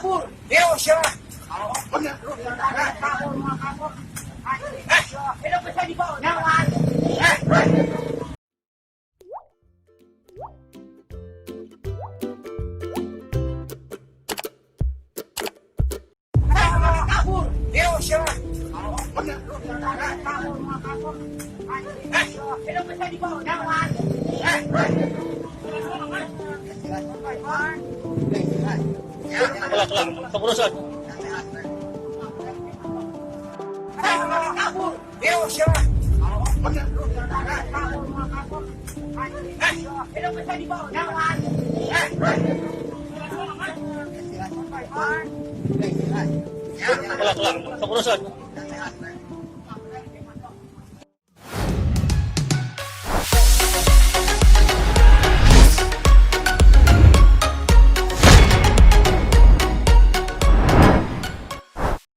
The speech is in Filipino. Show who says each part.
Speaker 1: kabur.
Speaker 2: Yo, siya.
Speaker 1: Kabur, mga kabur. Hello, pa siya di ba? Nawan. Kabur.
Speaker 2: Yo, siya.
Speaker 1: Kabur, mga kabur. Hello, pa siya di ba? Nawan.
Speaker 3: Kelang, keputusan.
Speaker 1: Kabur.
Speaker 2: Yo, siya.
Speaker 1: Kabur, mga kabur. Hello, pa siya di ba? Nawan.
Speaker 3: Kelang, keputusan.